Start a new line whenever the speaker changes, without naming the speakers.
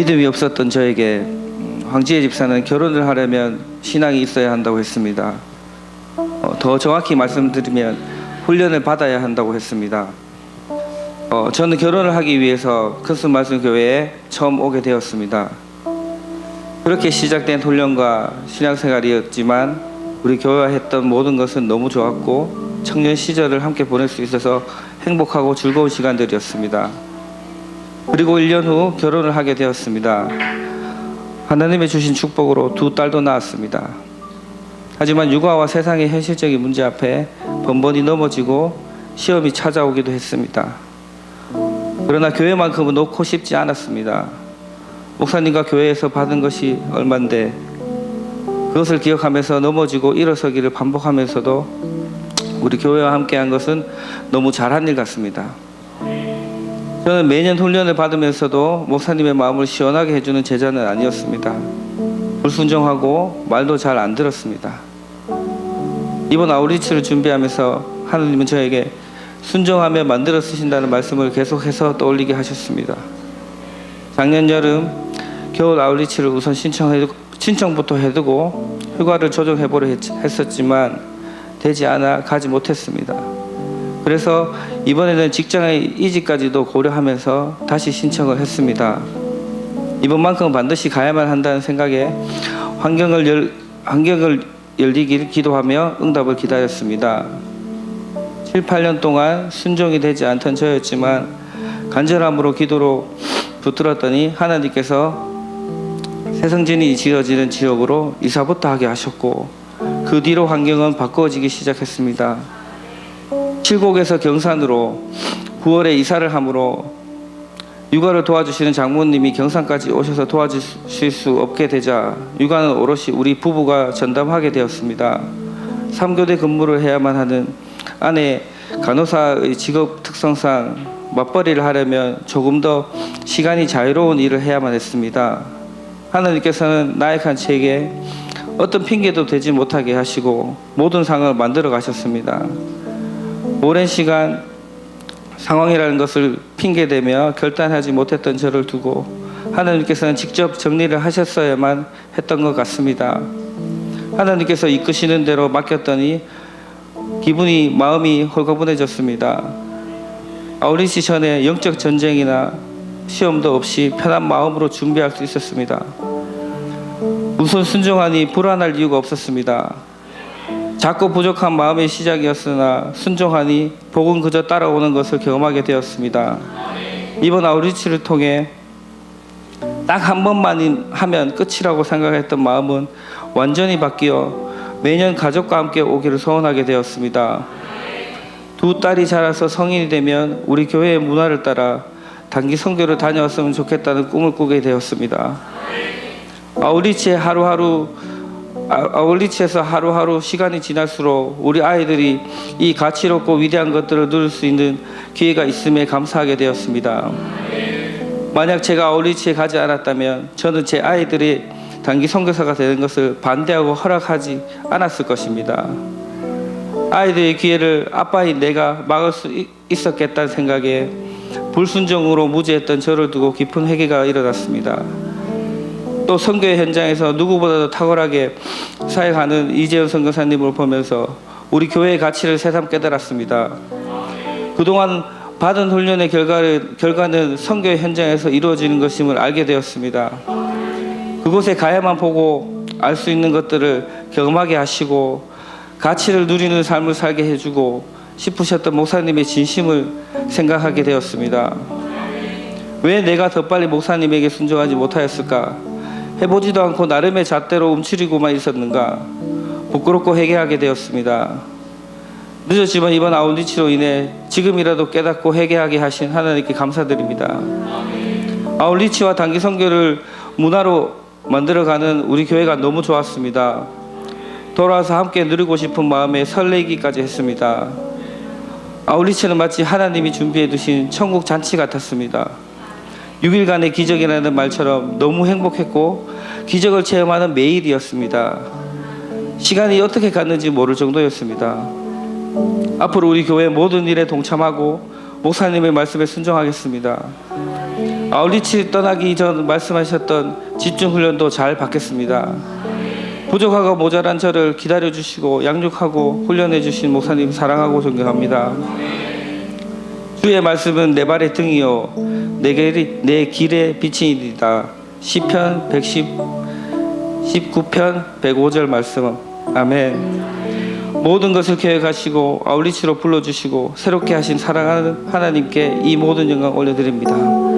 믿음이 없었던 저에게 황지혜 집사는 결혼을 하려면 신앙이 있어야 한다고 했습니다. 더 정확히 말씀드리면 훈련을 받아야 한다고 했습니다. 저는 결혼을 하기 위해서 큰순 말씀교회에 처음 오게 되었습니다. 그렇게 시작된 훈련과 신앙생활이었지만 우리 교회와 했던 모든 것은 너무 좋았고 청년 시절을 함께 보낼 수 있어서 행복하고 즐거운 시간들이었습니다. 그리고 1년 후 결혼을 하게 되었습니다. 하나님의 주신 축복으로 2딸도 낳았습니다. 하지만 육아와 세상의 현실적인 문제 앞에 번번이 넘어지고 시험이 찾아오기도 했습니다. 그러나 교회만큼은 놓고 싶지 않았습니다. 목사님과 교회에서 받은 것이 얼만데 그것을 기억하면서 넘어지고 일어서기를 반복하면서도 우리 교회와 함께한 것은 너무 잘한 일 같습니다. 저는 매년 훈련을 받으면서도 목사님의 마음을 시원하게 해주는 제자는 아니었습니다. 불순종하고 말도 잘 안 들었습니다. 이번 아우리치를 준비하면서 하느님은 저에게 순종하며 만들어 쓰신다는 말씀을 계속해서 떠올리게 하셨습니다. 작년 여름 겨울 아우리치를 우선 신청부터 해두고 휴가를 조정해보려 했었지만 되지 않아 가지 못했습니다. 그래서 이번에는 직장의 이직까지도 고려하면서 다시 신청을 했습니다. 이번만큼은 반드시 가야만 한다는 생각에 환경을 열리기를 기도하며 응답을 기다렸습니다. 7, 8년 동안 순종이 되지 않던 저였지만 간절함으로 기도로 붙들었더니 하나님께서 새성진이 지어지는 지역으로 이사부터 하게 하셨고 그 뒤로 환경은 바꿔지기 시작했습니다. 칠곡에서 경산으로 9월에 이사를 하므로 육아를 도와주시는 장모님이 경산까지 오셔서 도와주실 수 없게 되자 육아는 오롯이 우리 부부가 전담하게 되었습니다. 3교대 근무를 해야만 하는 아내 간호사의 직업 특성상 맞벌이를 하려면 조금 더 시간이 자유로운 일을 해야만 했습니다. 하나님께서는 나약한 제게 어떤 핑계도 대지 못하게 하시고 모든 상황을 만들어 가셨습니다. 오랜 시간 상황이라는 것을 핑계대며 결단하지 못했던 저를 두고 하나님께서는 직접 정리를 하셨어야만 했던 것 같습니다. 하나님께서 이끄시는 대로 맡겼더니 마음이 홀가분해졌습니다. 아우리치 전에 영적 전쟁이나 시험도 없이 편한 마음으로 준비할 수 있었습니다. 우선 순종하니 불안할 이유가 없었습니다. 작고 부족한 마음의 시작이었으나 순종하니 복은 그저 따라오는 것을 경험하게 되었습니다. 이번 아우리치를 통해 딱 한 번만 하면 끝이라고 생각했던 마음은 완전히 바뀌어 매년 가족과 함께 오기를 소원하게 되었습니다. 2딸이 자라서 성인이 되면 우리 교회의 문화를 따라 단기 선교를 다녀왔으면 좋겠다는 꿈을 꾸게 되었습니다. 아우리치에서 하루하루 시간이 지날수록 우리 아이들이 이 가치롭고 위대한 것들을 누릴 수 있는 기회가 있음에 감사하게 되었습니다. 만약 제가 아우리치에 가지 않았다면 저는 제 아이들이 단기 선교사가 되는 것을 반대하고 허락하지 않았을 것입니다. 아이들의 기회를 아빠인 내가 막을 수 있었겠다는 생각에 불순종으로 무지했던 저를 두고 깊은 회개가 일어났습니다. 또 선교의 현장에서 누구보다도 탁월하게 사역하는 이재현 선교사님을 보면서 우리 교회의 가치를 새삼 깨달았습니다. 그동안 받은 훈련의 결과는 선교의 현장에서 이루어지는 것임을 알게 되었습니다. 그곳에 가야만 보고 알 수 있는 것들을 경험하게 하시고 가치를 누리는 삶을 살게 해주고 싶으셨던 목사님의 진심을 생각하게 되었습니다. 왜 내가 더 빨리 목사님에게 순종하지 못하였을까? 해보지도 않고 나름의 잣대로 움츠리고만 있었는가? 부끄럽고 회개하게 되었습니다. 늦었지만 이번 아우리치로 인해 지금이라도 깨닫고 회개하게 하신 하나님께 감사드립니다. 아우리치와 단기 선교를 문화로 만들어가는 우리 교회가 너무 좋았습니다. 돌아와서 함께 누리고 싶은 마음에 설레기까지 했습니다. 아우리치는 마치 하나님이 준비해 두신 천국 잔치 같았습니다. 6일간의 기적이라는 말처럼 너무 행복했고 기적을 체험하는 매일이었습니다. 시간이 어떻게 갔는지 모를 정도였습니다. 앞으로 우리 교회 모든 일에 동참하고 목사님의 말씀에 순종하겠습니다. 아울리치 떠나기 전 말씀하셨던 집중 훈련도 잘 받겠습니다. 부족하고 모자란 저를 기다려주시고 양육하고 훈련해주신 목사님 사랑하고 존경합니다. 주의 말씀은 내 발의 등이요 내 길의 빛이니이다. 시편 19편 105절 말씀. 아멘. 모든 것을 계획하시고 아울리치로 불러주시고 새롭게 하신 사랑하는 하나님께 이 모든 영광 올려드립니다.